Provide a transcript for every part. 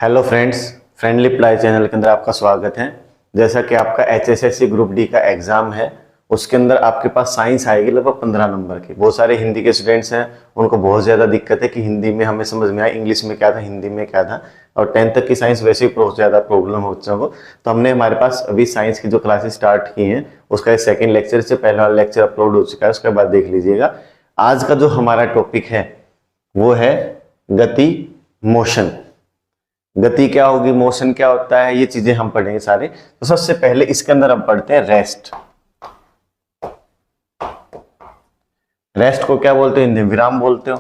Hello friends, friendly apply channel के अंदर आपका स्वागत है। जैसा कि आपका एचएसएससी ग्रुप डी का एग्जाम है, उसके अंदर आपके पास साइंस आएगी लगभग 15 नंबर की। बहुत सारे हिंदी के स्टूडेंट्स हैं, उनको बहुत ज़्यादा दिक्कत है कि हिंदी में हमें समझ में आया, इंग्लिश में क्या था, हिंदी में क्या था। और 10th तक की साइंस वैसे ही बहुत ज़्यादा प्रॉब्लम हो बच्चों को। तो हमने हमारे पास अभी साइंस की जो क्लासेस स्टार्ट की हैं, उसका सेकेंड लेक्चर से पहला वाला लेक्चर अपलोड हो चुका है, उसके बाद देख लीजिएगा। आज का जो हमारा टॉपिक है वो है गति, मोशन। गति क्या होगी, मोशन क्या होता है, ये चीजें हम पढ़ेंगे सारे। तो सबसे पहले इसके अंदर हम पढ़ते हैं रेस्ट। रेस्ट को क्या बोलते हो हिंदी? विराम बोलते हो।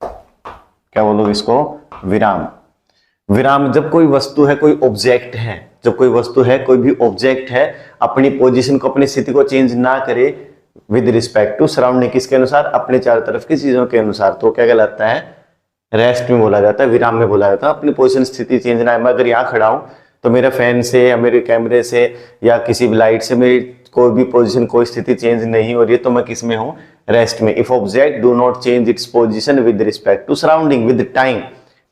क्या बोलोगे इसको? विराम। विराम जब कोई वस्तु है, कोई ऑब्जेक्ट है, जब कोई वस्तु है, कोई भी ऑब्जेक्ट है, अपनी पोजीशन को, अपनी स्थिति को चेंज ना करे विद रिस्पेक्ट टू सराउंडिंग, किसके अनुसार? अपने चारों तरफ की चीजों के अनुसार, तो क्या कहलाता है? रेस्ट में बोला जाता है, विराम में बोला जाता है। अपनी पोजीशन, स्थिति चेंज ना है। मैं अगर यहाँ खड़ा हूं तो मेरे फैन से या मेरे कैमरे से या किसी भी लाइट से मेरी कोई भी पोजीशन, कोई स्थिति चेंज नहीं हो रही है, तो मैं किस में हूं? रेस्ट में। If object do not change its position with respect to surrounding, with time,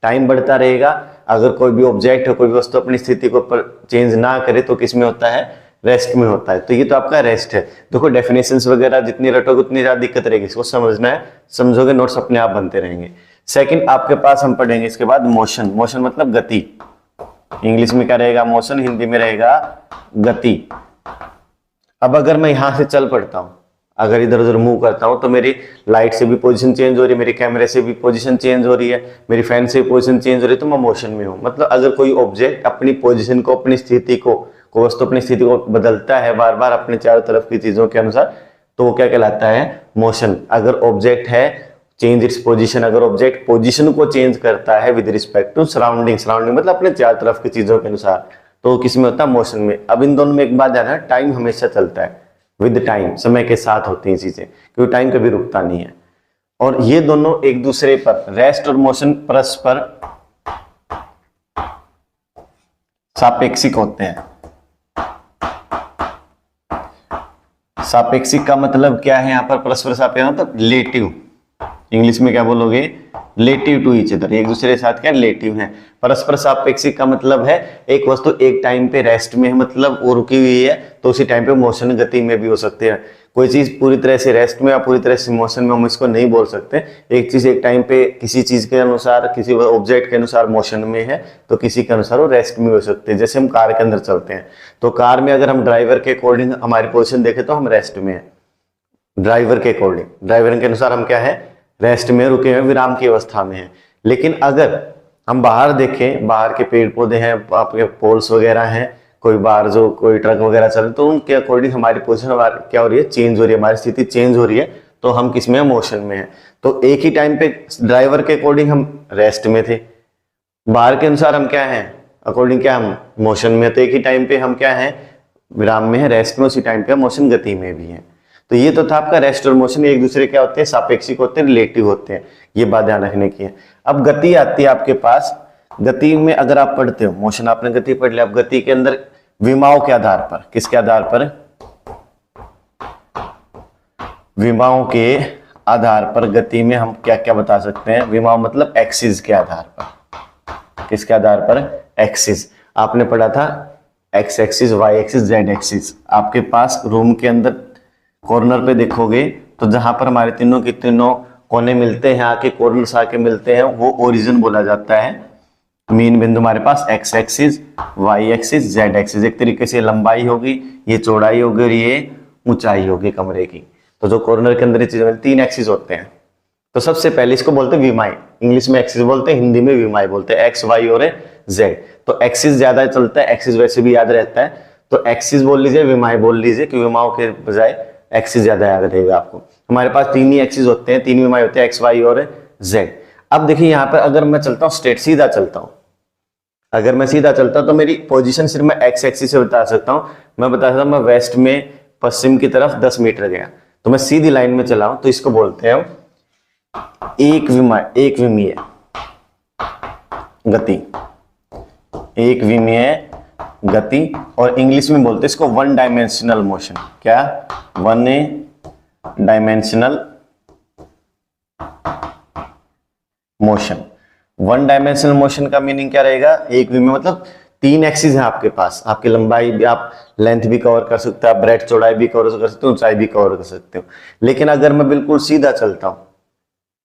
time बढ़ता रहेगा। अगर कोई भी ऑब्जेक्ट है, कोई भी वस्तु अपनी स्थिति को चेंज ना करे तो किस में होता है? रेस्ट में होता है। तो ये तो आपका रेस्ट है। देखो डेफिनेशंस वगैरह जितनी रटोगे उतनी ज्यादा दिक्कत रहेगी, इसको समझना है, समझोगे नोट्स अपने आप बनते रहेंगे। सेकंड आपके पास हम पढ़ेंगे इसके बाद मोशन। मोशन मतलब गति। इंग्लिश में क्या रहेगा? मोशन। हिंदी में रहेगा गति। अब अगर मैं यहां से चल पड़ता हूं, अगर इधर उधर मूव करता हूं, तो मेरी लाइट से भी पोजीशन चेंज हो रही है, मेरे कैमरे से भी पोजीशन चेंज हो रही है, मेरी फैन से भी पोजीशन चेंज हो रही है, तो मैं मोशन में हूं। मतलब अगर कोई ऑब्जेक्ट अपनी पोजीशन को, अपनी स्थिति को, कोई वस्तु अपनी स्थिति को बदलता है बार बार अपने चारों तरफ की चीजों के अनुसार, तो वो क्या कहलाता है? मोशन। अगर ऑब्जेक्ट है चेंज इट्स पोजीशन, अगर ऑब्जेक्ट पोजीशन को चेंज करता है with respect to surrounding, surrounding मतलब अपने चारों तरफ की चीजों के अनुसार, तो किस में होता है? मोशन में। अब इन दोनों में एक बात ध्यान है, टाइम हमेशा चलता है, विद टाइम, समय के साथ होती हैं चीजें, क्योंकि टाइम कभी रुकता नहीं है। और ये दोनों एक दूसरे पर, रेस्ट और मोशन, परस्पर सापेक्षिक होते हैं। सापेक्षिक का मतलब क्या है? यहाँ पर परस्पर सापेक्ष मतलब रिलेटिव। इंग्लिश में क्या बोलोगे? रिलेटिव टू ईच अदर, एक दूसरे के साथ क्या रिलेटिव है। परस्पर सापेक्षिक का मतलब है एक वस्तु एक टाइम पे रेस्ट में है, मतलब वो रुकी हुई है, तो उसी टाइम पे मोशन, गति में भी हो सकते हैं। कोई चीज पूरी तरह से रेस्ट में या पूरी तरह से मोशन में, हम इसको नहीं बोल सकते। एक चीज एक टाइम पे किसी चीज के अनुसार, किसी ऑब्जेक्ट के अनुसार मोशन में है, तो किसी के अनुसार वो रेस्ट में हो सकते हैं। जैसे हम कार के अंदर चलते हैं, तो कार में अगर हम ड्राइवर के अकॉर्डिंग हमारी पोजिशन देखें तो हम रेस्ट में है। ड्राइवर के अकॉर्डिंग, ड्राइवर के अनुसार हम क्या है? रेस्ट में, रुके हुए, विराम की अवस्था में है। लेकिन अगर हम बाहर देखें, बाहर के पेड़ पौधे हैं, आपके पोल्स वगैरह हैं, कोई बाहर जो कोई ट्रक वगैरह चल रहे, तो उनके अकॉर्डिंग हमारी पोजीशन क्या हो रही है? चेंज हो रही है, हमारी स्थिति चेंज हो रही है, तो हम किस में? मोशन में है। तो एक ही टाइम पे ड्राइवर के अकॉर्डिंग हम रेस्ट में थे, बाहर के अनुसार हम क्या है? अकॉर्डिंग क्या हम? मोशन में। तो एक ही टाइम पे हम क्या है? विराम में है, रेस्ट में, उसी टाइम पे मोशन, गति में भी है। तो ये तो था आपका रेस्ट और मोशन, एक दूसरे क्या होते हैं? सापेक्षिक होते हैं, रिलेटिव होते हैं। ये बात ध्यान रखने की है। अब गति आती है आपके पास। गति में अगर आप पढ़ते हो, मोशन आपने गति पढ़ लिया। अब गति के अंदर विमाओं के आधार पर, किसके आधार पर? विमाओं के आधार पर गति में हम क्या क्या बता सकते हैं? विमाओं मतलब एक्सिस के आधार पर। किसके आधार पर? एक्सिस। आपने पढ़ा था X axis, Y axis, Z axis. आपके पास रूम के अंदर कॉर्नर पे देखोगे तो जहां पर हमारे तीनों के तीनों कोने मिलते हैं, आके कॉर्नर्स आके मिलते हैं, वो ओरिजिन बोला जाता है। मेन बिंदु हमारे पास X axis, Y axis, Z axis. एक तरीके से लंबाई होगी, ये चौड़ाई होगी और ये ऊंचाई होगी कमरे की। तो जो कॉर्नर के अंदर ये चीजें, 3 एक्सिस होते हैं। तो सबसे पहले इसको बोलते हैं विमाई। इंग्लिश में एक्सिस बोलते हैं, हिंदी में विमाई बोलते हैं, एक्स, वाई और जेड। तो एक्सिस ज्यादा चलता है, एक्सिस वैसे भी याद रहता है, तो एक्सिस बोल लीजिए, विमाई बोल लीजिए, कि विमाओं के बजाय एक्सिस ज्यादा याद रहेगा आपको। हमारे पास 3 ही एक्सिस होते हैं, 3 विमाई होते हैं, एक्स, वाई और जेड। अब देखिए यहाँ पर अगर मैं चलता हूँ स्ट्रेट, सीधा चलता हूँ, अगर मैं सीधा चलता हूँ तो मेरी पोजीशन सिर्फ मैं एक्स एक्सिस से बता सकता हूँ। मैं बता सकता हूँ मैं वेस्ट में पश्चिम की तरफ 10 मीटर गया, तो मैं सीधी लाइन में चला हूं, तो इसको बोलते हैं एक विमीय गति। एक विमीय गति, और इंग्लिश में बोलते हैं इसको वन डायमेंशनल मोशन। क्या? One dimensional motion. One dimensional motion का मीनिंग क्या रहेगा, एक वे में मतलब 3 एक्सिस है आपके पास, आपकी लंबाई भी, आप लेंथ भी कवर कर सकते हो, आप ब्रेड्थ चौड़ाई भी कवर कर सकते हो, ऊंचाई भी कवर कर सकते हो। लेकिन अगर मैं बिल्कुल सीधा चलता हूं,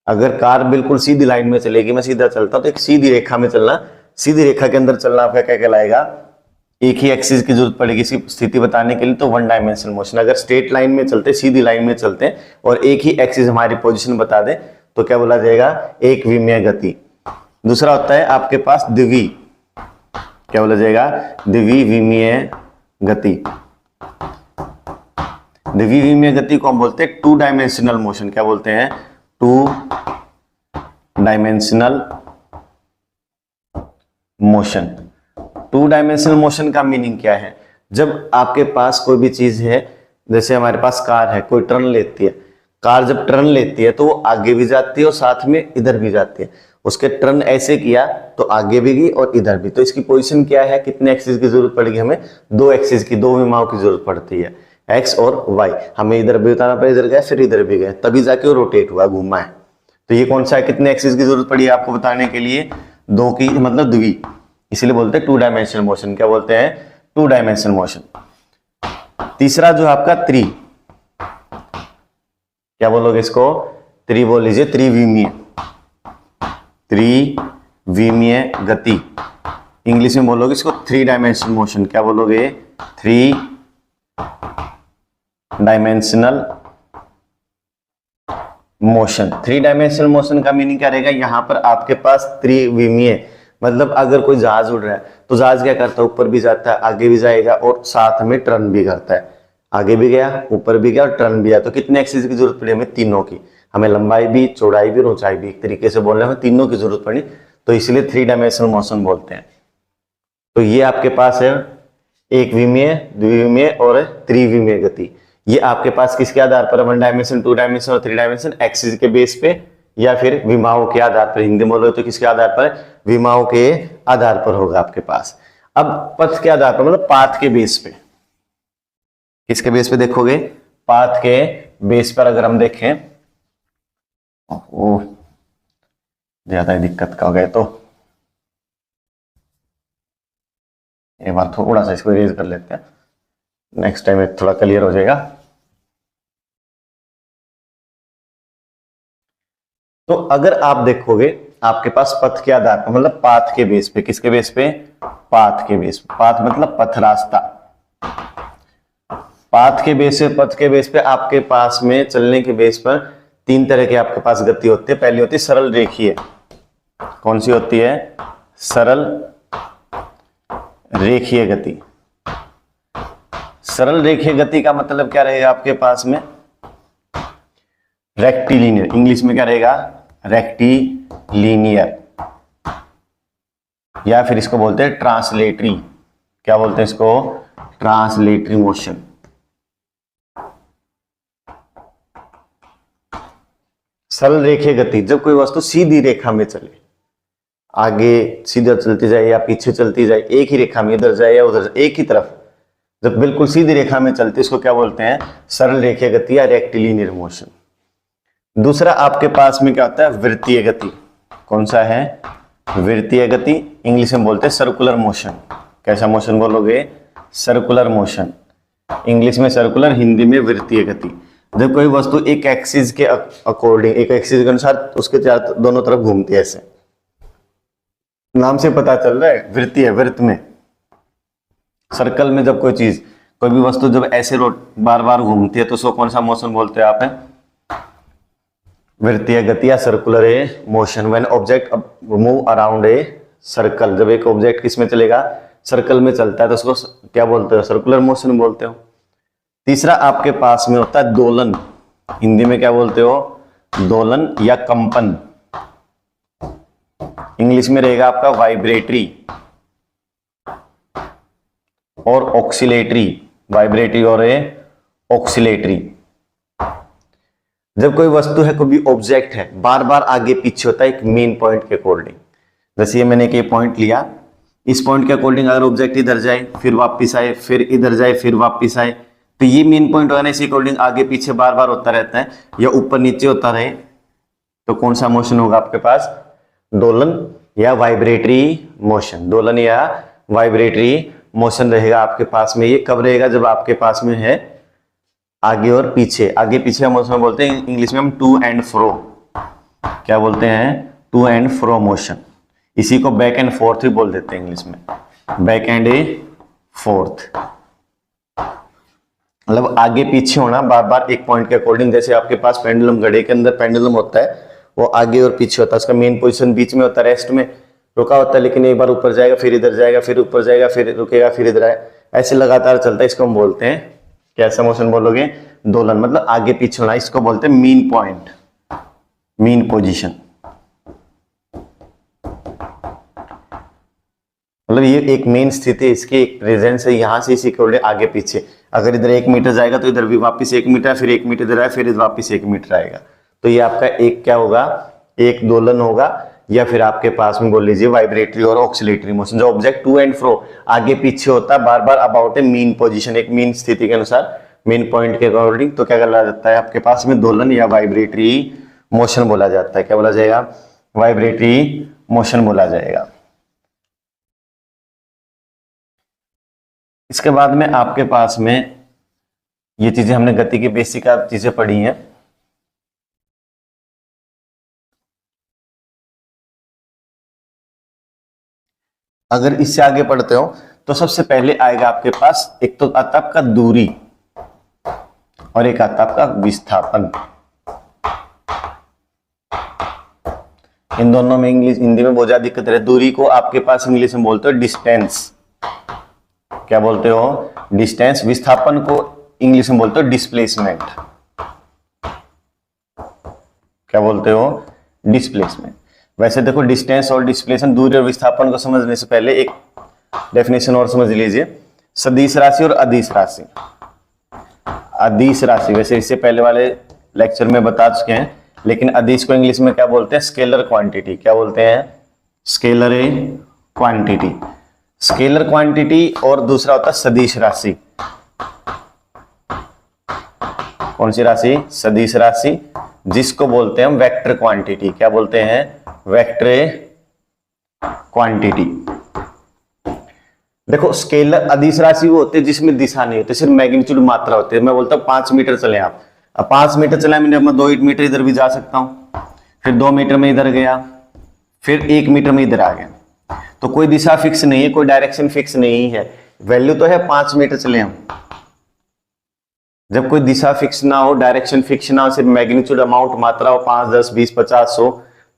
अगर कार बिल्कुल सीधी लाइन में चलेगी, मैं सीधा चलता हूं, तो एक सीधी रेखा में चलना, सीधी रेखा के अंदर चलना आपका क्या कहलाएगा, एक ही एक्सिस की जरूरत पड़ेगी इसकी स्थिति बताने के लिए, तो वन डायमेंशनल मोशन। अगर स्ट्रेट लाइन में चलते, सीधी लाइन में चलते और एक ही एक्सिस हमारी पोजीशन बता दे, तो क्या बोला जाएगा, एक विमीय गति। दूसरा होता है आपके पास द्विवी, क्या बोला जाएगा, द्विविमीय गति। द्विविमीय गति को हम बोलते हैं 2 डायमेंशनल मोशन। क्या बोलते हैं, 2 डायमेंशनल मोशन। 2 डायमेंशनल मोशन का मीनिंग क्या है, जब आपके पास कोई भी चीज है, जैसे हमारे पास कार है, कोई टर्न लेती है, कार जब टर्न लेती है तो वो आगे भी जाती है और साथ में इधर भी जाती है। उसके टर्न ऐसे किया तो आगे भी गई और इधर भी, तो इसकी पोजीशन क्या है, कितने एक्सिस की जरूरत पड़ेगी हमें, 2 एक्सिस की, 2 विमाओं की जरूरत पड़ती है, एक्स और वाई। हमें इधर भी बताना पड़े, इधर गए फिर इधर भी गए, तभी जाके वो रोटेट हुआ, घूमा है। तो ये कौन सा है, कितने एक्सिस की जरूरत पड़ी है आपको बताने के लिए, 2 की, मतलब द्वि, इसीलिए बोलते हैं 2 डायमेंशनल मोशन। क्या बोलते हैं, 2 डायमेंशनल मोशन। तीसरा जो आपका त्रि, क्या बोलोगे इसको, त्रि बोल लीजिए, त्रिविमीय, त्रिविमीय गति। इंग्लिश में बोलोगे इसको 3 डायमेंशनल मोशन। क्या बोलोगे, 3 डायमेंशनल मोशन। 3 डायमेंशनल मोशन का मीनिंग क्या रहेगा, यहां पर आपके पास त्रिविमीय, मतलब अगर कोई जहाज उड़ रहा है तो जहाज क्या करता है, ऊपर भी जाता है, आगे भी जाएगा और साथ में टर्न भी करता है, आगे भी गया, ऊपर भी गया और टर्न भी आया। तो कितने एक्सिस की जरूरत पड़ी हमें, तीनों की। हमें लंबाई भी, चौड़ाई भी और ऊंचाई भी, एक तरीके से बोलने में तीनों की जरूरत पड़ी, तो इसलिए 3 डायमेंशनल मोशन बोलते हैं। तो ये आपके पास है एक विमीय, द्विविमीय और त्रिविमीय गति। ये आपके पास किसके आधार पर, 1 डायमेंशन, 2 डायमेंशन और 3 डायमेंशन, एक्सिस के बेस पे या फिर विमाओं के आधार पर। हिंदी में बोलो तो किसके आधार पर, विमाओं के आधार पर होगा आपके पास। अब पथ के आधार पर, मतलब पाथ के बेस पे, किसके बेस पे देखोगे, पाथ के बेस पर अगर हम देखें, ओह ज्यादा ही दिक्कत का हो गया, तो एक बार थोड़ा सा इसको इरेज कर लेते हैं, नेक्स्ट टाइम एक थोड़ा क्लियर हो जाएगा। तो अगर आप देखोगे आपके पास पथ के आधार पर, मतलब पाथ के बेस पे, किसके बेस पे, पाथ के बेस पे, पाथ मतलब पथ, रास्ता। पाथ के बेस पे, पथ के बेस पे आपके पास में चलने के बेस पर 3 तरह की आपके पास गति होती है। पहली होती है सरल रेखीय, कौन सी होती है, सरल रेखीय गति। सरल रेखीय गति का मतलब क्या रहेगा आपके पास में, रेक्टिलिनियर, इंग्लिश में क्या रहेगा, रेक्टिलिनियर, या फिर इसको बोलते हैं ट्रांसलेटरी। क्या बोलते हैं इसको, ट्रांसलेटरी मोशन। सरल रेखीय गति, जब कोई वस्तु सीधी रेखा में चले, आगे सीधा चलती जाए या पीछे चलती जाए, एक ही रेखा में, इधर जाए या उधर जाए, एक ही तरफ, जब बिल्कुल सीधी रेखा में चलती, इसको क्या बोलते हैं, सरल रेखीय गति या रेक्टिलिनियर मोशन। दूसरा आपके पास में क्या होता है, वृत्तीय गति। कौन सा है, वृत्तीय गति, इंग्लिश में बोलते हैं सर्कुलर मोशन। कैसा मोशन बोलोगे, सर्कुलर मोशन, इंग्लिश में सर्कुलर, हिंदी में वृत्तीय गति। जब कोई वस्तु एक एक्सिस के अकॉर्डिंग, एक एक्सिस के अनुसार उसके दोनों तरफ घूमती है, ऐसे, नाम से पता चल रहा है वृत्तीय, वृत्त में, सर्कल में जब कोई चीज, कोई भी वस्तु जब ऐसे बार बार घूमती है तो उसको कौन सा मोशन बोलते हैं आप, वृत्तीय गति या circular motion. When object move around a circle, जब एक ऑब्जेक्ट किस में चलेगा, सर्कल में चलता है, तो उसको क्या बोलते हो, सर्कुलर मोशन बोलते हो। तीसरा आपके पास में होता है दोलन, हिंदी में क्या बोलते हो, दोलन या कंपन, इंग्लिश में रहेगा आपका वाइब्रेटरी और ऑक्सिलेटरी, वाइब्रेटरी और ऑक्सिलेटरी। जब कोई वस्तु है, कोई भी ऑब्जेक्ट है, बार बार आगे पीछे होता है एक मेन पॉइंट के अकॉर्डिंग। जैसे ये मैंने एक पॉइंट लिया, इस पॉइंट के अकॉर्डिंग अगर ऑब्जेक्ट इधर जाए फिर वापस आए, फिर इधर जाए फिर वापस आए, तो ये मेन पॉइंट होगा ना, इसी अकॉर्डिंग आगे पीछे बार बार होता रहता है या ऊपर नीचे होता रहे, तो कौन सा मोशन होगा आपके पास, दोलन या वाइब्रेटरी मोशन, दोलन या वाइब्रेटरी मोशन रहेगा आपके पास में। ये कब रहेगा? जब आपके पास में है आगे और पीछे। आगे पीछे हम उसमें बोलते हैं इंग्लिश में हम टू एंड फ्रो। क्या बोलते हैं? To and fro motion. इसी को बैक एंड फोर्थ भी बोल देते हैं इंग्लिश में, बैक एंड फोर्थ। मतलब आगे पीछे होना बार बार एक पॉइंट के अकॉर्डिंग। जैसे आपके पास पेंडुलम, घड़ी के अंदर पेंडुलम होता है, वो आगे और पीछे होता है। उसका मेन पोजीशन बीच में होता है, रेस्ट में रुका होता है, लेकिन एक बार ऊपर जाएगा, फिर इधर जाएगा, फिर ऊपर जाएगा, फिर रुकेगा, फिर इधर आए, ऐसे लगातार चलता है। इसको हम बोलते हैं, कैसा मोशन बोलोगे? दोलन। मतलब आगे पीछे होना, इसको बोलते हैं मीन पॉइंट, मीन पोजीशन। मतलब ये एक मेन स्थिति है, इसकी एक प्रेजेंस है, यहां से इसी के आगे पीछे। अगर इधर 1 मीटर जाएगा तो इधर भी वापस 1 मीटर, फिर 1 मीटर इधर आए, फिर वापस 1 मीटर आएगा। तो ये आपका एक क्या होगा? एक दोलन होगा, या फिर आपके पास में बोल लीजिए वाइब्रेटरी और ऑक्सिलेटरी मोशन। जो ऑब्जेक्ट टू एंड फ्रो आगे पीछे होता है बार बार अबाउट ए मीन पोजीशन, एक मीन स्थिति के अनुसार, मेन पॉइंट के अकॉर्डिंग, तो क्या कहला जाता है आपके पास में? दोलन या वाइब्रेटरी मोशन बोला जाता है। क्या बोला जाएगा? वाइब्रेटरी मोशन बोला जाएगा। इसके बाद में आपके पास में ये चीजें हमने गति की बेसिक चीजें पढ़ी हैं। अगर इससे आगे पढ़ते हो तो सबसे पहले आएगा आपके पास, एक तो आता आपका दूरी और एक आता आपका विस्थापन। इन दोनों में इंग्लिश हिंदी में बहुत ज्यादा दिक्कत है। दूरी को आपके पास इंग्लिश में बोलते हो डिस्टेंस। क्या बोलते हो? डिस्टेंस। विस्थापन को इंग्लिश में बोलते हो डिस्प्लेसमेंट। क्या बोलते हो? डिस्प्लेसमेंट। वैसे देखो, डिस्टेंस और डिस्प्लेसमेंट, दूरी और विस्थापन को समझने से पहले एक डेफिनेशन और समझ लीजिए। सदिश राशि और अदिश राशि। अदिश राशि वैसे इससे पहले वाले लेक्चर में बता चुके हैं, लेकिन अदिश को इंग्लिश में क्या बोलते हैं? Scalar quantity. क्या बोलते हैं? Scalar quantity. स्केलर क्वांटिटी और दूसरा होता है सदिश राशि। कौन सी राशि? सदिश राशि, जिसको बोलते हैं हम वेक्टर क्वांटिटी। क्या बोलते हैं? Vector quantity. देखो, स्केलर अदिश राशि वो होते हैं जिसमें दिशा नहीं होती, सिर्फ मैग्नीट्यूड मात्रा होती है। मैं बोलता हूँ 5 मीटर चले आप, अब 5 मीटर चला मैं 2 मीटर इधर भी जा सकता हूं, फिर 2 मीटर में इधर गया, फिर 1 मीटर में इधर आ गया। तो कोई दिशा फिक्स नहीं है, कोई डायरेक्शन फिक्स नहीं है। वैल्यू तो है 5 मीटर चले हम। जब कोई दिशा फिक्स ना हो, डायरेक्शन फिक्स ना हो, सिर्फ मैग्नीट्यूड अमाउंट मात्रा हो 5, 10, 20, 50, 100,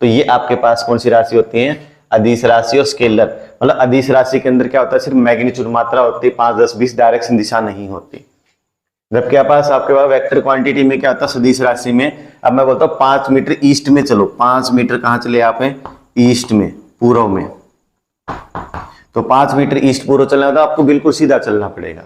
तो ये आपके पास कौन सी राशि होती है? अदिश राशि और स्केलर। मतलब अदिश राशि के अंदर क्या होता है? सिर्फ मैग्नीट्यूड मात्रा होती है, 5, 10, 20, डायरेक्शन दिशा नहीं होती। जबकि आपके पास वेक्टर क्वांटिटी में क्या होता है? सदिश राशि में, अब मैं बोलता हूँ 5 मीटर ईस्ट में चलो। 5 मीटर कहाँ चले आप? ईस्ट में, पूर्व में। तो 5 मीटर ईस्ट पूर्व चलना होता है, आपको बिल्कुल सीधा चलना पड़ेगा।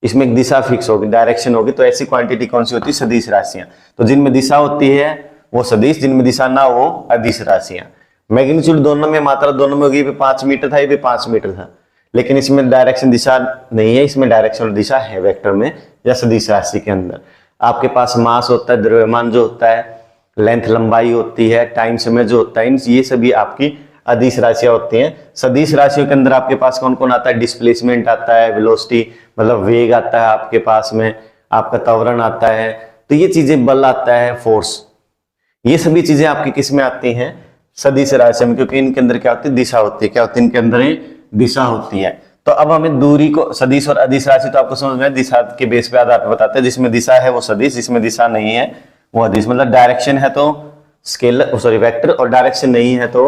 इसमें एक दिशा फिक्स होगी, डायरेक्शन होगी। तो ऐसी क्वांटिटी कौन सी होती है? सदिश राशियां। तो जिनमें दिशा होती है वो सदिश, जिनमें दिशा ना हो अदिश राशियां। मैग्नीट्यूड दोनों में, मात्रा दोनों में होगी। 5 मीटर था, ये भी 5 मीटर था, लेकिन इसमें डायरेक्शन दिशा नहीं है, इसमें डायरेक्शन और दिशा है वेक्टर में या सदिश राशि के अंदर। आपके पास मास होता है, द्रव्यमान जो होता है, लेंथ लंबाई होती है, टाइम समय जो होता है, ये सभी आपकी अदिश राशियां होती हैं। सदिश राशियों के अंदर आपके पास कौन कौन आता है? डिस्प्लेसमेंट आता है, वेलोसिटी मतलब वेग आता है आपके पास में, आपका त्वरण आता है, तो ये चीजें, बल आता है, फोर्स, ये सभी चीजें आपकी किस में आती हैं? सदिश राशि में, क्योंकि इनके अंदर क्या होती है? दिशा होती है। क्या होती है? इनके अंदर दिशा होती है। तो अब हमें दूरी को, सदिश और अदिश राशि तो आपको समझ में, दिशा के बेस पे आधार पर बताते हैं। जिसमें दिशा है वो सदिश, जिसमें दिशा नहीं है वो अदिश। मतलब डायरेक्शन है तो स्केलर, सॉरी वेक्टर, और डायरेक्शन नहीं है तो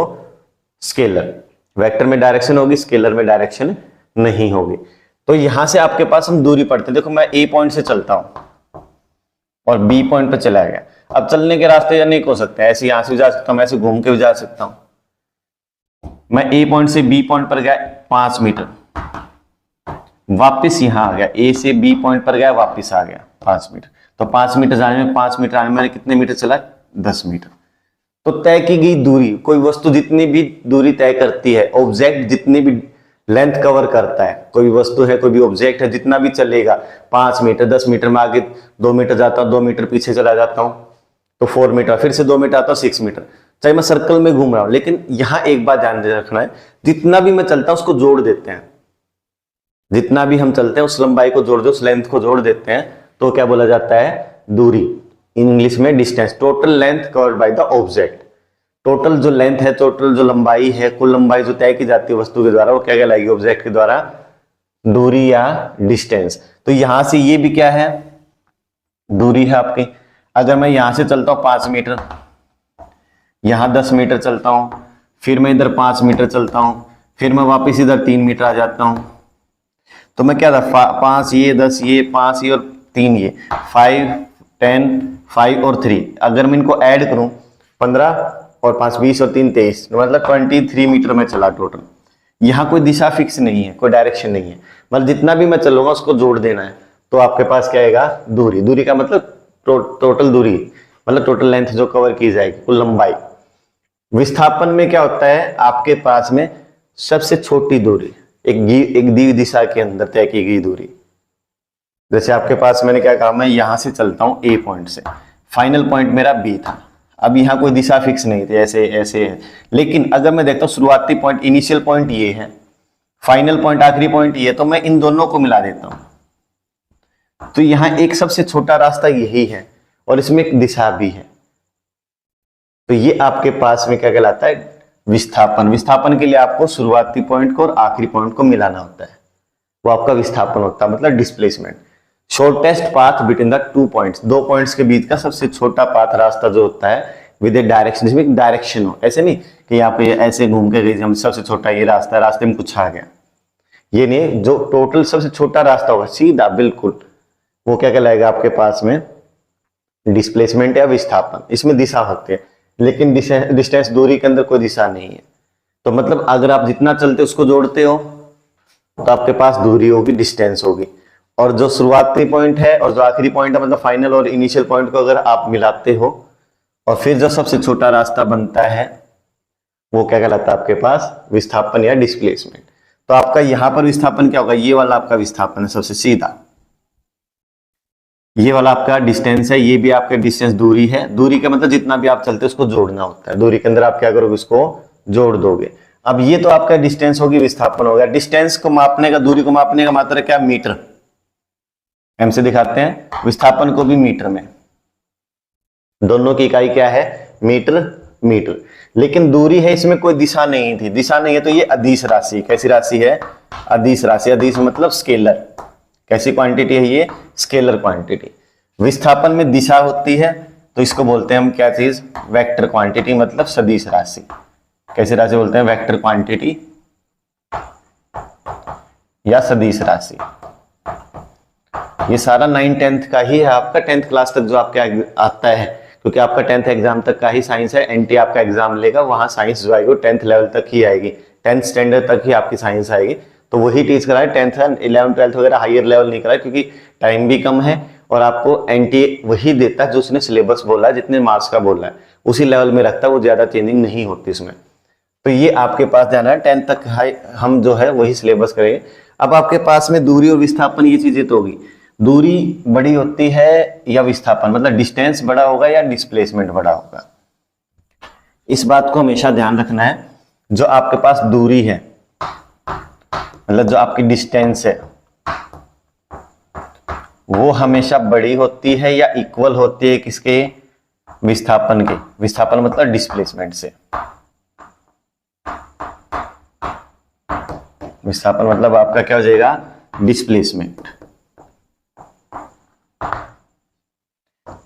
स्केलर। वेक्टर में डायरेक्शन होगी, स्केलर में डायरेक्शन नहीं होगी। तो यहां से आपके पास हम दूरी पढ़ते हैं। देखो, मैं ए पॉइंट से चलता हूं और बी पॉइंट पे चला गया। अब चलने के रास्ते अनेक हो सकते हैं, ऐसे यहां से भी जा सकता हूं, ऐसे घूम के भी जा सकता हूं। मैं ए पॉइंट से बी पॉइंट पर गया 5 मीटर, वापस यहां आ गया, ए से बी पॉइंट पर गया, वापस आ गया 5 मीटर। तो 5 मीटर जाने में, 5 मीटर आने में मैंने कितने मीटर चला? 10 मीटर। तो तय की गई दूरी, कोई वस्तु जितनी भी दूरी तय करती है, ऑब्जेक्ट जितनी भी लेंथ कवर करता है, कोई भी वस्तु है, कोई भी ऑब्जेक्ट है, जितना भी चलेगा 5 मीटर, 10 मीटर में आगे 2 मीटर जाता हूं, 2 मीटर पीछे चला जाता हूं तो 4 मीटर, फिर से 2 मीटर आता हूं 6 मीटर। चाहे मैं सर्कल में घूम रहा हूं, लेकिन यहां एक बात ध्यान रखना है, जितना भी मैं चलता हूं उसको जोड़ देते हैं, जितना भी हम चलते हैं उस लंबाई को जोड़ दो, उस लेंथ को जोड़ देते हैं, तो क्या बोला जाता है, दूरी, इंग्लिश में distance, total length covered by the object. Total जो लेंथ है, टोटल जो लंबाई है, कुल लंबाई जो तय की जाती है वस्तु के द्वारा, वो क्या कहलाएगी, ऑब्जेक्ट के द्वारा, दूरी या डिस्टेंस। तो यहां से ये भी क्या है, दूरी है आपकी। अगर मैं यहां से चलता हूं 5 मीटर, यहां 10 मीटर चलता हूं, फिर मैं इधर 5 मीटर चलता हूं, फिर मैं वापस इधर 3 मीटर आ जाता हूं, तो मैं क्या था, 5 ये, 10 ये, 5 ये और 3 ये, 5 10 5 और 3, अगर मैं इनको ऐड करूं 15 और 5 20 और 3 23, मतलब 23 मीटर में चला टोटल। यहाँ कोई दिशा फिक्स नहीं है, कोई डायरेक्शन नहीं है, मतलब जितना भी मैं चलूंगा उसको जोड़ देना है, तो आपके पास क्या आएगा, दूरी। दूरी का मतलब टोटल दूरी, मतलब टोटल लेंथ जो कवर की जाएगी, कुल लंबाई। विस्थापन में क्या होता है, आपके पास में सबसे छोटी दूरी, एक दी दिशा के अंदर तय की गई दूरी। जैसे आपके पास मैंने क्या कहा, मैं यहां से चलता हूं ए पॉइंट से, फाइनल पॉइंट मेरा बी था, अब यहाँ कोई दिशा फिक्स नहीं थी, ऐसे ऐसे है, लेकिन अगर मैं देखता हूँ शुरुआती पॉइंट, इनिशियल पॉइंट ये है, फाइनल पॉइंट आखिरी पॉइंट ये, तो मैं इन दोनों को मिला देता हूं, तो यहाँ एक सबसे छोटा रास्ता यही है और इसमें एक दिशा भी है, तो ये आपके पास में क्या कहलाता है, विस्थापन। विस्थापन के लिए आपको शुरुआती पॉइंट को और आखिरी पॉइंट को मिलाना होता है, वो आपका विस्थापन होता है, मतलब displacement. Shortest path between the 2 points, 2 points के बीच का सबसे छोटा पाथ, रास्ता जो होता है विद ए डायरेक्शन, जिसमें एक डायरेक्शन हो, ऐसे नहीं कि यहाँ पे ऐसे घूम के गई हम सबसे छोटा ये रास्ता है, रास्ते में कुछ आ गया, ये नहीं, जो टोटल सबसे छोटा रास्ता होगा सीधा बिल्कुल, वो क्या कहलाएगा आपके पास में, डिस्प्लेसमेंट या विस्थापन। इसमें दिशा होती है, लेकिन डिस्टेंस, दूरी के अंदर कोई दिशा नहीं है, तो मतलब अगर आप जितना चलते उसको जोड़ते हो तो आपके पास दूरी होगी, डिस्टेंस होगी, और जो शुरुआती पॉइंट है और जो आखिरी पॉइंट है, मतलब फाइनल और इनिशियल पॉइंट को अगर आप मिलाते हो और फिर जो सबसे छोटा रास्ता बनता है वो क्या कहलाता है आपके पास, विस्थापन या डिस्प्लेसमेंट। तो आपका यहां पर विस्थापन क्या होगा, ये वाला आपका विस्थापन है सबसे सीधा, ये वाला आपका डिस्टेंस है, ये भी आपका डिस्टेंस दूरी है। दूरी का मतलब जितना भी आप चलते हैं उसको जोड़ना होता है, दूरी के अंदर आप क्या करोगे, उसको जोड़ दोगे। अब ये तो आपका डिस्टेंस होगी, विस्थापन हो गया। डिस्टेंस को मापने का, दूरी को मापने का मात्रा क्या, मीटर, एम से दिखाते हैं, विस्थापन को भी मीटर में, दोनों की इकाई क्या है, मीटर, मीटर। लेकिन दूरी है, इसमें कोई दिशा नहीं थी, दिशा नहीं है, तो ये अदिश राशि, कैसी राशि है, अदिश राशि। अदिश मतलब स्केलर, कैसी क्वांटिटी है ये, स्केलर क्वांटिटी। विस्थापन में दिशा होती है, तो इसको बोलते हैं हम क्या चीज, वेक्टर क्वांटिटी, मतलब सदिश राशि। कैसी राशि बोलते हैं, वेक्टर क्वांटिटी या सदिश राशि। ये सारा 9-10th का ही है, आपका 10th क्लास तक जो आपके आता है, क्योंकि आपका 10th एग्जाम तक का ही साइंस है। एनटी आपका एग्जाम लेगा, वहां साइंस जो आएगी 10th लेवल तक ही आएगी, 10th स्टैंडर्ड तक ही आपकी साइंस आएगी, तो वही टीच कराए। 10th एंड 11th 12th वगैरह हायर लेवल नहीं कराए, क्योंकि टाइम भी कम है और आपको एनटी वही देता है जो उसने सिलेबस बोला है, जितने मार्क्स का बोला है उसी लेवल में रखता है, वो ज्यादा चेंजिंग नहीं होती इसमें। तो ये आपके पास जाना है, 10th तक हम जो है वही सिलेबस करेंगे। अब आपके पास में दूरी और विस्थापन, ये चीजें तो होगी। दूरी बड़ी होती है या विस्थापन, मतलब डिस्टेंस बड़ा होगा या डिस्प्लेसमेंट बड़ा होगा, इस बात को हमेशा ध्यान रखना है। जो आपके पास दूरी है, मतलब जो आपकी डिस्टेंस है, वो हमेशा बड़ी होती है या इक्वल होती है किसके, विस्थापन के। विस्थापन मतलब डिस्प्लेसमेंट से, विस्थापन मतलब आपका क्या हो जाएगा, डिस्प्लेसमेंट।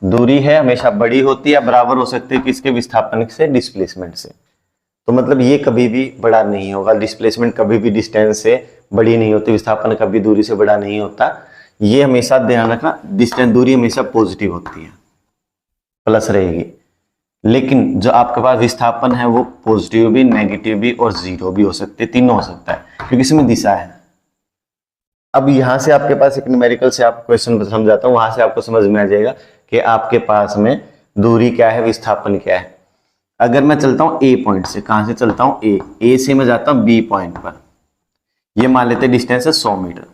दूरी है हमेशा बड़ी होती है या बराबर हो सकती है किसके, विस्थापन से, डिस्प्लेसमेंट से। तो मतलब ये कभी भी बड़ा नहीं होगा, डिस्प्लेसमेंट कभी भी डिस्टेंस से बड़ी नहीं होती, विस्थापन कभी दूरी से बड़ा नहीं होता। ये हमेशा ध्यान रखना, डिस्टेंस, दूरी हमेशा पॉजिटिव होती है, प्लस रहेगी। लेकिन जो आपके पास विस्थापन है वो पॉजिटिव भी, नेगेटिव भी और जीरो भी हो सकते, तीनों हो सकता है, क्योंकि इसमें दिशा है। अब यहां से आपके पास एक न्यूमेरिकल से आप क्वेश्चन समझाता हूं, वहां से आपको समझ में आ जाएगा कि आपके पास में दूरी क्या है, विस्थापन क्या है। अगर मैं चलता हूं ए पॉइंट से, कहां से चलता हूं, ए से मैं जाता हूं बी पॉइंट पर, ये मान लेते हैं डिस्टेंस है 100 मीटर।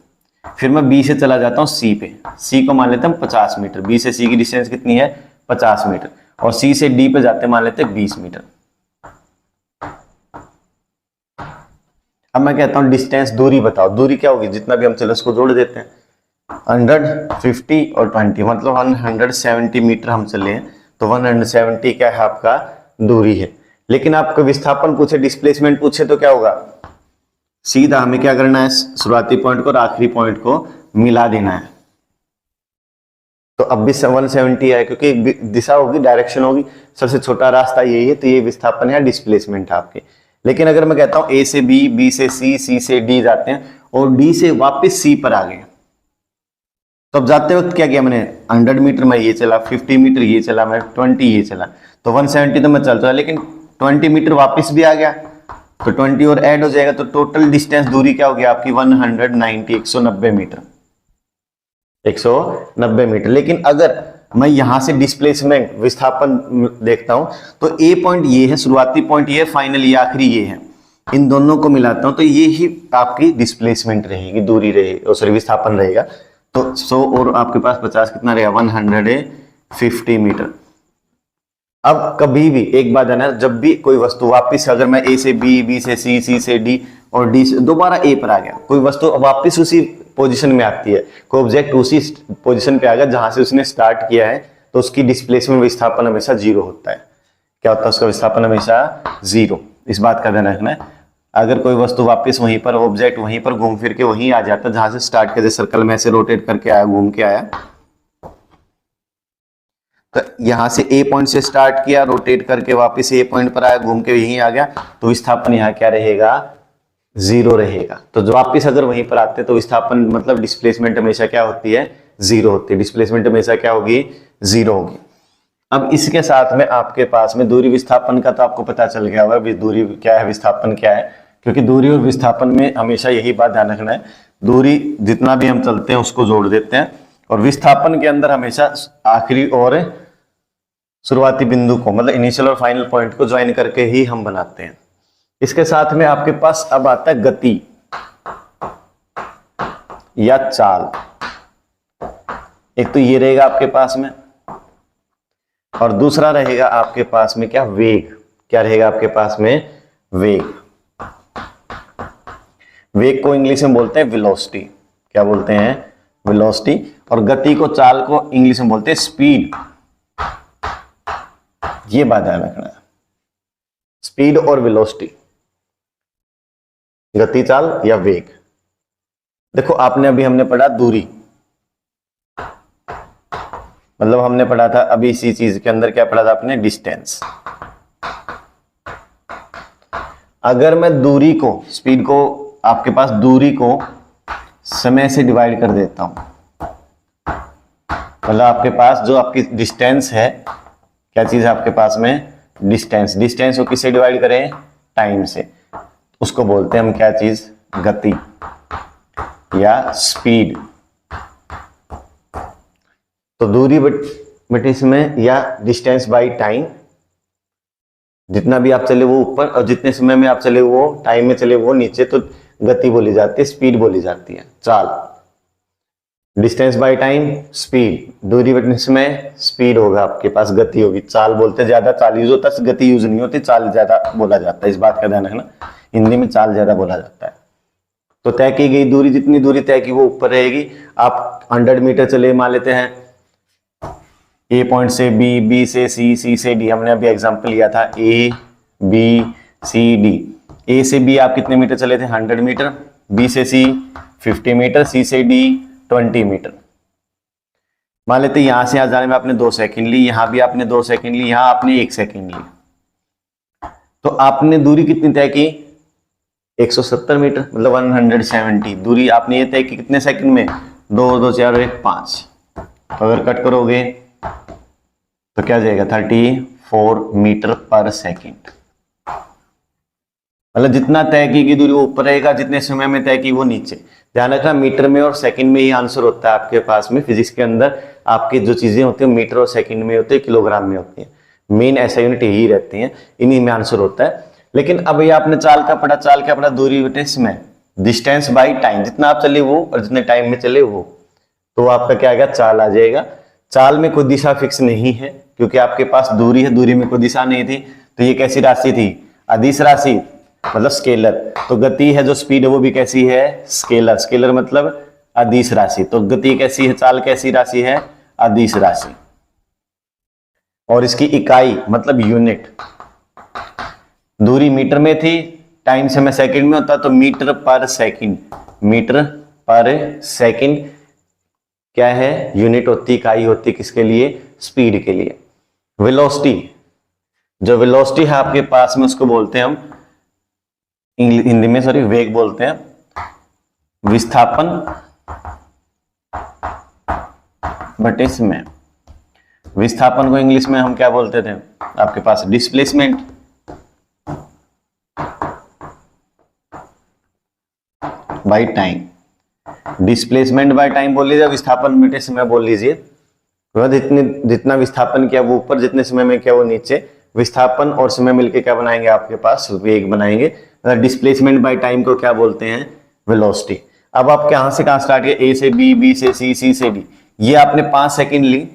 फिर मैं बी से चला जाता हूं सी पे, सी को मान लेते हैं 50 मीटर, बी से सी की डिस्टेंस कितनी है, 50 मीटर। और सी से डी पे जाते मान लेते हैं 20 मीटर। अब मैं कहता हूं डिस्टेंस, दूरी बताओ। दूरी क्या होगी, जितना भी हम चले उसको जोड़ देते हैं। 150 और 20 मतलब 170 मीटर हम चले हैं, तो 170 क्या है आपका दूरी है। लेकिन आपको विस्थापन पूछे, डिस्प्लेसमेंट पूछे तो क्या होगा, सीधा हमें क्या करना है, शुरुआती पॉइंट को और आखिरी पॉइंट को मिला देना है। तो अब भी 170 है क्योंकि दिशा होगी, डायरेक्शन होगी, सबसे छोटा रास्ता यही है, तो ये विस्थापन है, डिस्प्लेसमेंट है आपके। लेकिन अगर मैं कहता हूं ए से बी, बी से सी, सी से डी जाते हैं और डी से वापस सी पर आ गए, तो अब जाते वक्त क्या किया मैंने, 100 मीटर में ये चला, 50 मीटर ये चला, मैं 20 ये चला, तो 170 तो मैं चल रहा, लेकिन 20 मीटर वापस भी आ गया, तो 20 और ऐड हो जाएगा, तो टोटल डिस्टेंस दूरी क्या होगी आपकी 190, 190 मीटर, 190 मीटर। लेकिन अगर मैं यहां से डिस्प्लेसमेंट विस्थापन देखता हूं, तो ए पॉइंट ये है, शुरुआती पॉइंट ये है, फाइनल ये आखिरी ये है, इन दोनों को मिलाता हूं तो ये ही आपकी डिस्प्लेसमेंट रहेगी, दूरी रहेगी, सॉरी विस्थापन रहेगा। तो 100 और आपके पास 50 कितना रहेगा, 150 मीटर। अब कभी भी एक बात है ना, जब भी कोई वस्तु वापस, अगर मैं ए से बी, बी से सी, सी से डी और डी से दोबारा ए पर आ गया, कोई वस्तु वापस उसी पोजीशन में आती है, कोई ऑब्जेक्ट उसी पोजीशन पे आ गया जहां से उसने स्टार्ट किया है, तो उसकी डिस्प्लेसमेंट विस्थापन हमेशा जीरो होता है। क्या होता है, उसका विस्थापन हमेशा जीरो। इस बात का ध्यान रखना है। अगर कोई वस्तु वापस वहीं पर, ऑब्जेक्ट वहीं पर घूम फिर के वहीं आ जाता है जहां से स्टार्ट किया, सर्कल में ऐसे रोटेट करके आया, घूम के आया, तो यहां से ए पॉइंट से स्टार्ट किया, रोटेट करके वापस ए पॉइंट पर आया, घूम के यहीं आ गया, तो विस्थापन यहाँ क्या रहेगा, जीरो रहेगा। तो जो वापिस अगर वहीं पर आते तो विस्थापन मतलब डिस्प्लेसमेंट हमेशा क्या होती है, जीरो होती है। डिस्प्लेसमेंट हमेशा क्या होगी, जीरो होगी। अब इसके साथ में आपके पास में दूरी विस्थापन का तो आपको पता चल गया होगा, दूरी क्या है, विस्थापन क्या है, क्योंकि दूरी और विस्थापन में हमेशा यही बात ध्यान रखना है, दूरी जितना भी हम चलते हैं उसको जोड़ देते हैं, और विस्थापन के अंदर हमेशा आखिरी और शुरुआती बिंदु को मतलब इनिशियल और फाइनल पॉइंट को ज्वाइन करके ही हम बनाते हैं। इसके साथ में आपके पास अब आता है गति या चाल। एक तो ये रहेगा आपके पास में, और दूसरा रहेगा आपके पास में क्या, वेग। क्या रहेगा आपके पास में, वेग। वेग को इंग्लिश में बोलते हैं वेलोसिटी। क्या बोलते हैं, वेलोसिटी। और गति को, चाल को इंग्लिश में बोलते हैं स्पीड। ये बात ध्यान रखना है, स्पीड और वेलोसिटी, गति, चाल या वेग। देखो आपने अभी हमने पढ़ा दूरी, मतलब हमने पढ़ा था अभी इसी चीज के अंदर क्या पढ़ा था आपने, डिस्टेंस। अगर मैं दूरी को, स्पीड को, आपके पास दूरी को समय से डिवाइड कर देता हूं, मतलब आपके पास जो आपकी डिस्टेंस है, क्या चीज है आपके पास में, डिस्टेंस। डिस्टेंस को किससे डिवाइड करें, टाइम से, उसको बोलते हैं हम क्या चीज, गति या स्पीड। तो दूरी बटे इसमें या डिस्टेंस बाई टाइम, जितना भी आप चले वो ऊपर, और जितने समय में आप चले वो टाइम में चले वो नीचे, तो गति बोली जाती है, स्पीड बोली जाती है। चाल, डिस्टेंस बाय टाइम, स्पीड। दूरी बटे समय, स्पीड होगा आपके पास, गति होगी। चाल बोलते ज्यादा चाल यूज होता है, गति यूज नहीं होती, चाल ज्यादा बोला जाता है। इस बात का ध्यान रखना, हिंदी में चाल ज्यादा बोला जाता है। तो तय की गई दूरी, जितनी दूरी तय की वो ऊपर रहेगी। आप 100 मीटर चले मान लेते हैं, ए पॉइंट से बी, बी से सी, सी से डी, हमने अभी एग्जांपल लिया था ए बी सी डी। ए से बी आप कितने मीटर चले थे, 100 मीटर, बी से सी 50 मीटर, सी से डी 20 मीटर। मान लेते यहां से यहां जाने में आपने 2 सेकंड ली, यहां भी आपने 2 सेकंड ली, यहां आपने 1 सेकंड ली, तो आपने दूरी कितनी तय की, 170 मीटर, मतलब 170। दूरी आपने ये तय की कितने सेकंड में, 2 2 4 1 5। तो अगर कट करोगे तो क्या जाएगा, 34 मीटर पर सेकंड। मतलब जितना तय की गई दूरी वो ऊपर रहेगा, जितने समय में तय की वो नीचे। ध्यान रखना, मीटर में और सेकंड में ही आंसर होता है आपके पास में। फिजिक्स के अंदर आपकी जो चीजें होती है मीटर और सेकंड में होती है, किलोग्राम में होती है। मेन ऐसा यूनिट यही रहती है, इन्हीं में आंसर होता है। लेकिन अब ये आपने चाल का पढ़ा, चाल क्या पढ़ा, दूरी बटे समय, डिस्टेंस बाई टाइम, जितना आप चले वो और जितने टाइम में चले वो, तो आपका क्या आएगा, चाल आ जाएगा। चाल में कोई दिशा फिक्स नहीं है, क्योंकि आपके पास दूरी है, दूरी में कोई दिशा नहीं थी, तो ये कैसी राशि थी, अदिश राशि। मतलब स्केलर। तो गति है जो स्पीड है वो भी कैसी है, स्केलर। स्केलर मतलब अदिश राशि। तो गति कैसी है, चाल कैसी राशि है, अदिश राशि। और इसकी इकाई मतलब यूनिट, दूरी मीटर में थी, टाइम समय सेकंड में होता, तो मीटर पर सेकंड, मीटर पर सेकंड क्या है, यूनिट होती, इकाई होती किसके लिए, स्पीड के लिए। वेलोसिटी, जो वेलोसिटी है आपके पास में उसको बोलते हैं हम हिंदी में वेग बोलते हैं। विस्थापन बटे समय, विस्थापन को इंग्लिश में हम क्या बोलते थे आपके पास, displacement. By time, displacement by time बोल लीजिए, विस्थापन बटे समय बोल लीजिए। जितना विस्थापन किया वो ऊपर, जितने समय में किया वो नीचे। विस्थापन और समय मिलके क्या बनाएंगे आपके पास, वेग बनाएंगे। डिस्प्लेसमेंट बाय टाइम को क्या बोलते हैं, वेलोसिटी। अब आप कहां से कहां स्टार्ट किया, ए से बी, बी से सी, सी से डी। ये आपने 5 सेकंड ली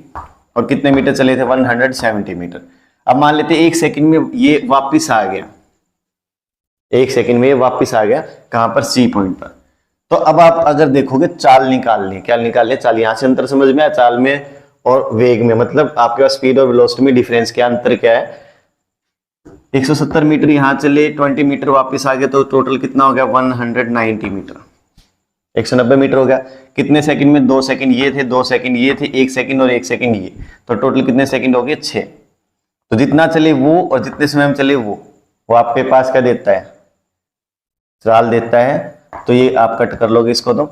और कितने मीटर चले थे, 170 मीटर। अब मान लेते 1 सेकंड में ये वापिस आ गया, 1 सेकंड में ये वापिस आ गया कहां पर, सी पॉइंट पर। तो अब आप अगर देखोगे चाल निकालनी, क्या निकालनी, चाल। यहां से अंतर समझ में आया, चाल में और वेग में, मतलब आपके पास स्पीड और वेलोसिटी में डिफरेंस क्या, अंतर क्या है। 170 मीटर यहां चले, 20 मीटर वापस आ गया, तो टोटल कितना हो गया, 190 मीटर, 190 मीटर हो गया। कितने सेकंड में, 2 सेकंड ये थे, 2 सेकंड ये थे, 1 सेकंड और 1 सेकंड ये, तो टोटल कितने सेकंड हो गए, 6। तो जितना चले वो और जितने समय में चले वो आपके पास क्या देता है, चाल देता है। तो ये आप कट कर लोगे इसको। तो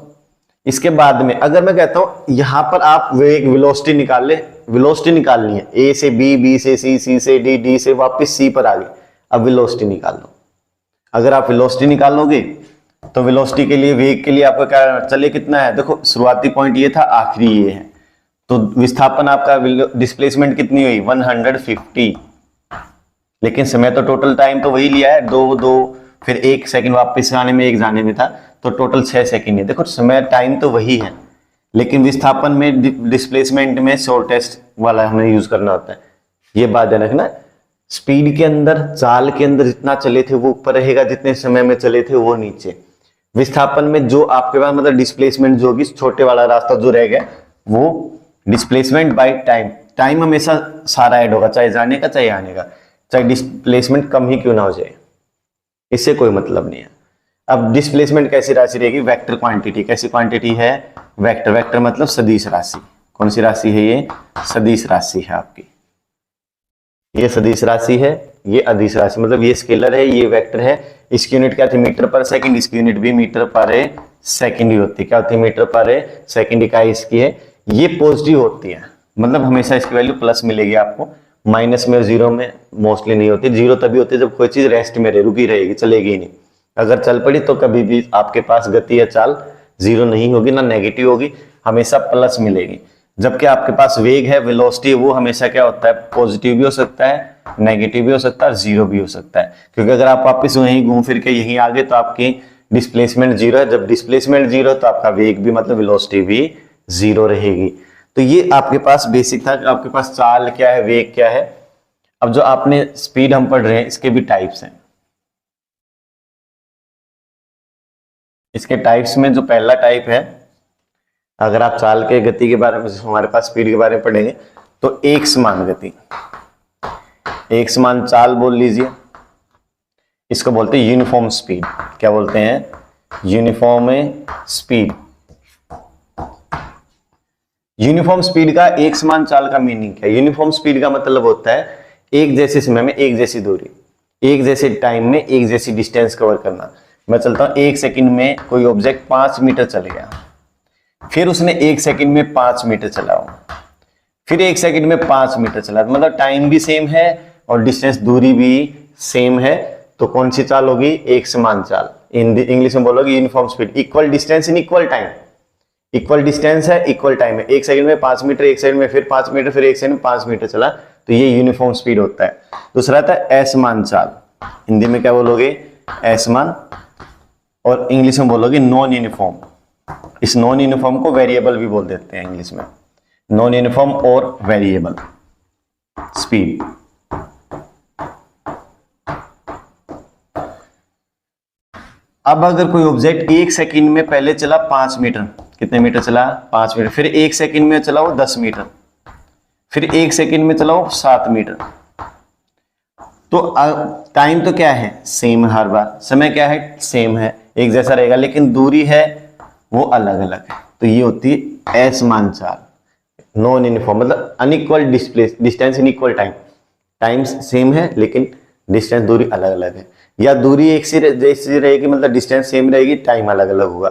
इसके बाद में अगर मैं कहता हूं यहां पर आप वेग वेलोसिटी निकाल ले, वेलोसिटी निकालनी है, ए से बी, बी से सी, सी से डी, डी से वापस सी पर आ गए। अब वेलोसिटी निकाल लो। अगर आप वेलोसिटी निकालोगे तो वेलोसिटी के लिए, वेग के लिए आपका क्या चले कितना है, देखो शुरुआती पॉइंट ये था, आखिरी ये है। तो विस्थापन आपका डिस्प्लेसमेंट कितनी हुई, 150। लेकिन समय तो टोटल टाइम तो वही लिया है, 2 फिर 1 सेकंड वापस आने में, 1 जाने में था, तो टोटल 6 सेकंड है। देखो समय टाइम तो वही है, लेकिन विस्थापन में, डिस्प्लेसमेंट में शॉर्टेस्ट वाला हमें यूज करना होता है। ये बात ध्यान रखना। स्पीड के अंदर, चाल के अंदर जितना चले थे वो ऊपर रहेगा, जितने समय में चले थे वो नीचे। विस्थापन में जो आपके पास मतलब डिस्प्लेसमेंट जो होगी, छोटे वाला रास्ता जो रह गया वो डिस्प्लेसमेंट बाय टाइम। टाइम हमेशा सारा ऐड होगा, चाहे जाने का चाहे आने का, चाहे डिस्प्लेसमेंट कम ही क्यों ना हो जाए, इससे कोई मतलब नहीं है। अब डिस्प्लेसमेंट कैसी राशि रहेगी, वेक्टर क्वांटिटी। कैसी क्वांटिटी है, वेक्टर। वेक्टर मतलब सदिश राशि। कौन सी राशि है ये, सदिश राशि है आपकी। ये सदिश राशि है, ये अदिश राशि, मतलब ये स्केलर है, ये वेक्टर है। इसकी यूनिट क्या थी, मीटर पर सेकंड। इसकी यूनिट भी मीटर पर सेकंड ही होती है। क्या होती है, मीटर पर सेकंड इकाई इसकी है। ये पॉजिटिव होती है, मतलब हमेशा इसकी वैल्यू प्लस मिलेगी आपको। माइनस में, जीरो में मोस्टली नहीं होती। जीरो तभी होती है जब कोई चीज रेस्ट में रहे, रुकी रहेगी, चलेगी नहीं। अगर चल पड़ी तो कभी भी आपके पास गति या चाल जीरो नहीं होगी, ना नेगेटिव होगी, हमेशा प्लस मिलेगी। जबकि आपके पास वेग है, वेलोसिटी, वो हमेशा क्या होता है, पॉजिटिव भी हो सकता है, नेगेटिव भी हो सकता है, जीरो भी हो सकता है। क्योंकि अगर आप वापस वहीं घूम फिर के यहीं आ गए तो आपकी डिस्प्लेसमेंट जीरो है। जब डिस्प्लेसमेंट जीरो तो आपका वेग भी मतलब वेलोसिटी भी जीरो रहेगी। तो ये आपके पास बेसिक था कि आपके पास चाल क्या है, वेग क्या है। अब जो आपने स्पीड हम पढ़ रहे हैं, इसके भी टाइप्स हैं। इसके टाइप्स में जो पहला टाइप है, अगर आप चाल के गति के बारे में, हमारे पास स्पीड के बारे में पढ़ेंगे, तो एक समान गति, एक समान चाल बोल लीजिए। इसको बोलते हैं यूनिफॉर्म स्पीड। क्या बोलते हैं, यूनिफॉर्म स्पीड। यूनिफॉर्म स्पीड का, एक समान चाल का मीनिंग क्या है। यूनिफॉर्म स्पीड का मतलब होता है एक जैसे समय में एक जैसी दूरी, एक जैसे टाइम में एक जैसी डिस्टेंस कवर करना। मैं चलता हूं, 1 सेकंड में कोई ऑब्जेक्ट 5 मीटर चले गया, फिर उसने 1 सेकंड में 5 मीटर चलाओ, फिर 1 सेकंड में 5 मीटर चला, मतलब टाइम भी सेम है और डिस्टेंस, दूरी भी सेम है। तो कौन सी चाल होगी, एक समान चाल। इंग्लिश में बोलोगे uniform speed. Equal distance in equal time. Equal distance है, इक्वल टाइम है। 1 सेकंड में 5 मीटर, 1 सेकंड में फिर 5 मीटर, फिर 1 सेकंड में 5 मीटर चला, तो ये यूनिफॉर्म स्पीड होता है। दूसरा था असमान चाल। हिंदी में क्या बोलोगे, असमान, और इंग्लिश में बोलोगे नॉन यूनिफॉर्म। इस नॉन यूनिफॉर्म को वेरिएबल भी बोल देते हैं इंग्लिश में, नॉन यूनिफॉर्म और वेरिएबल स्पीड। अब अगर कोई ऑब्जेक्ट 1 सेकंड में पहले चला 5 मीटर, कितने मीटर चला? 5 मीटर, फिर 1 सेकंड में चला वो 10 मीटर, फिर 1 सेकंड में चला वो 7 मीटर, तो टाइम तो क्या है? सेम हर बार, समय क्या है? सेम है, एक जैसा रहेगा, लेकिन दूरी है वो अलग अलग है। तो ये होती है असमान चाल, नॉन यूनिफॉर्म, मतलब unequal distance in equal time. Time same है लेकिन डिस्टेंस, दूरी अलग अलग है। या दूरी एक सी जैसी रहेगी, मतलब डिस्टेंस सेम रहेगी, टाइम अलग अलग होगा।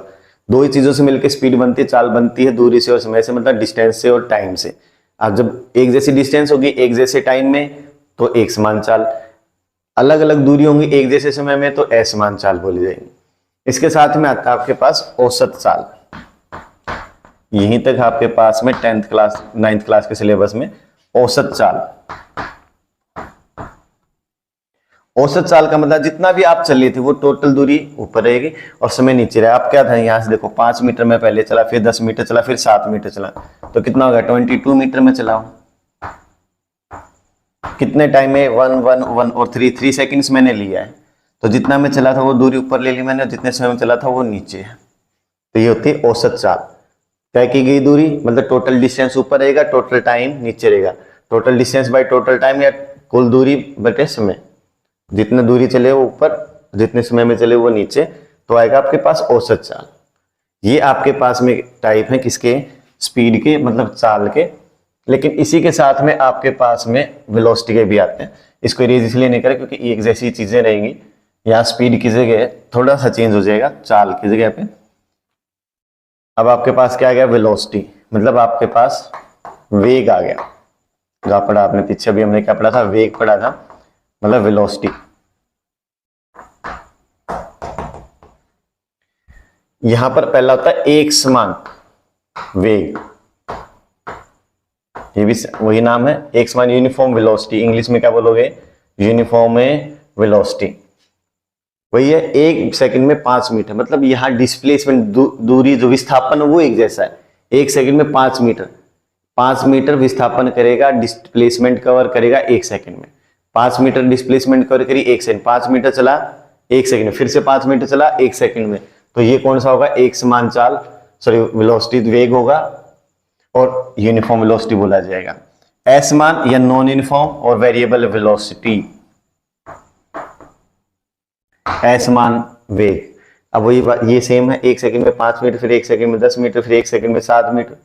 दो ही चीजों से मिलकर स्पीड बनती है, चाल बनती है, दूरी से और समय से, मतलब डिस्टेंस से और टाइम से। अब जब एक जैसी डिस्टेंस होगी एक जैसे टाइम में तो एक समान चाल, अलग अलग दूरी होंगी एक जैसे समय में तो असमान चाल बोली जाएगी। इसके साथ में आता है आपके पास औसत चाल। यहीं तक आपके पास में 10th क्लास 9th क्लास के सिलेबस में औसत चाल। औसत चाल का मतलब जितना भी आप चले थे वो टोटल दूरी ऊपर रहेगी और समय नीचे रहेगा। आप क्या था, यहां से देखो 5 मीटर में पहले चला, फिर 10 मीटर चला, फिर 7 मीटर चला, तो कितना होगा? 22 मीटर में चला। कितने टाइम में? 1 1 1 और 3 सेकंड्स मैंने लिया है, तो जितना में चला था वो दूरी ऊपर ले ली मैंने, और जितने समय में चला था वो नीचे है। तो ये होती है औसत चाल। तय की गई दूरी मतलब टोटल डिस्टेंस ऊपर रहेगा, टोटल टाइम नीचे रहेगा। Total distance by total time, या कुल दूरी बटे समय, जितने दूरी चले वो ऊपर, जितने समय में चले वो नीचे, तो आएगा आपके पास औसत चाल। ये आपके पास में टाइप है किसके? स्पीड के, मतलब चाल के। लेकिन इसी के साथ में आपके पास में वेलोसिटी के भी आते हैं। इसको इरेज इसलिए नहीं करें क्योंकि एक जैसी चीजें रहेंगी। यहाँ स्पीड की जगह थोड़ा सा चेंज हो जाएगा चाल की जगह पे। अब आपके पास क्या आ गया? वेलोसिटी, मतलब आपके पास वेग आ गया। जो पढ़ा आपने पीछे भी, हमने क्या पढ़ा था? वेग पढ़ा था, मतलब वेलोसिटी। यहां पर पहला होता है एक समान वेग, ये भी वही नाम है, एक समान यूनिफॉर्म वेलोसिटी। इंग्लिश में क्या बोलोगे? Uniform velocity. वही है 1 सेकंड में 5 मीटर, मतलब यहाँ डिस्प्लेसमेंट दूरी, जो विस्थापन वो एक जैसा है। 1 सेकंड में 5 मीटर, 5 मीटर विस्थापन करेगा, डिस्प्लेसमेंट कवर करेगा 1 सेकंड में। 5 मीटर डिस्प्लेसमेंट कवर करी 1 सेकंड, 5 मीटर चला 1 सेकंड में, फिर से 5 मीटर चला 1 सेकंड में। तो ये कौन सा होगा? एक समान चाल, सॉरी वेलोसिटी वेग होगा और यूनिफॉर्म वेलोसिटी बोला जाएगा। असमान या नॉन यूनिफॉर्म और वेरिएबल वेलोसिटी। असमान वेग, अब वही ये सेम है, 1 सेकंड में 5 मीटर, फिर 1 सेकंड में 10 मीटर, फिर 1 सेकंड में 7 मीटर।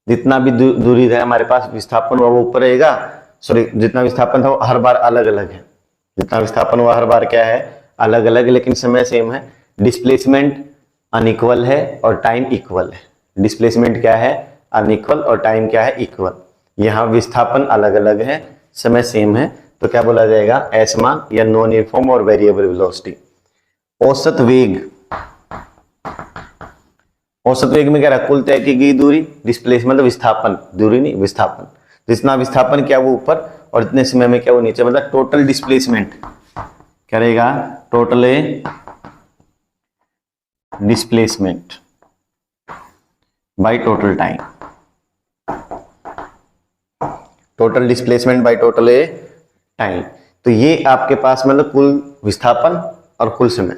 जितना भी दूरी है हमारे पास विस्थापन हुआ वो ऊपर रहेगा, सॉरी जितना विस्थापन था वो हर बार अलग अलग है। जितना विस्थापन हुआ हर बार क्या है? अलग अलग, लेकिन समय सेम है। डिस्प्लेसमेंट अनइक्वल है और टाइम इक्वल है। डिस्प्लेसमेंट क्या है? अनइक्वल, और टाइम क्या है? इक्वल। यहाँ विस्थापन अलग अलग है, समय सेम है, तो क्या बोला जाएगा? असमान या नॉन यूनिफॉर्म और वेरिएबल वेलोसिटी। औसत वेग, औसत वेग में क्या रहा? कुल तय की गई दूरी, डिस्प्लेसमेंट मतलब विस्थापन, दूरी नहीं विस्थापन, जितना विस्थापन क्या वो ऊपर और इतने समय में क्या वो नीचे, मतलब टोटल डिस्प्लेसमेंट क्या रहेगा? Total displacement by total time, total displacement by total time. तो ये आपके पास मतलब कुल विस्थापन और कुल समय,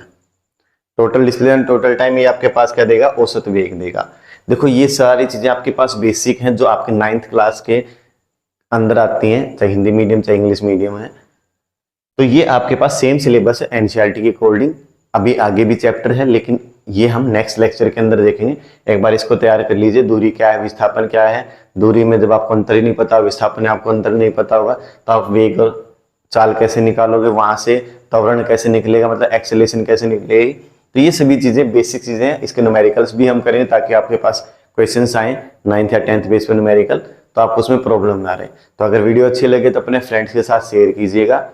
टोटल डिस्प्लेसमेंट टोटल टाइम, ये आपके पास क्या देगा? औसत वेग देगा। देखो ये सारी चीजें आपके पास बेसिक हैं जो आपके 9th क्लास के अंदर आती हैं, चाहे हिंदी मीडियम चाहे इंग्लिश मीडियम है। तो ये आपके पास सेम सिलेबस है एनसीईआरटी के अकॉर्डिंग। अभी आगे भी चैप्टर है लेकिन ये हम नेक्स्ट लेक्चर के अंदर देखेंगे। एक बार इसको तैयार कर लीजिए। दूरी क्या है, विस्थापन क्या है। दूरी में जब आपको अंतर ही नहीं पता, विस्थापन में आपको अंतर नहीं पता होगा, तो आप वेग और चाल कैसे निकालोगे, वहां से त्वरण कैसे निकलेगा, मतलब एक्सेलरेशन कैसे निकलेगी। तो ये सभी चीजें बेसिक चीजें हैं। इसके न्यूमेरिकल्स भी हम करेंगे ताकि आपके पास क्वेश्चंस आए 9th या 10th बेस पे न्यूमेरिकल, तो आपको उसमें प्रॉब्लम ना रहे। तो अगर वीडियो अच्छी लगे तो अपने फ्रेंड्स के साथ शेयर कीजिएगा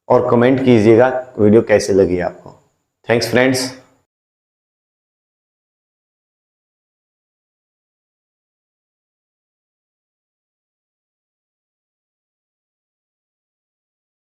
और कमेंट कीजिएगा वीडियो कैसे लगी आपको। Thanks friends.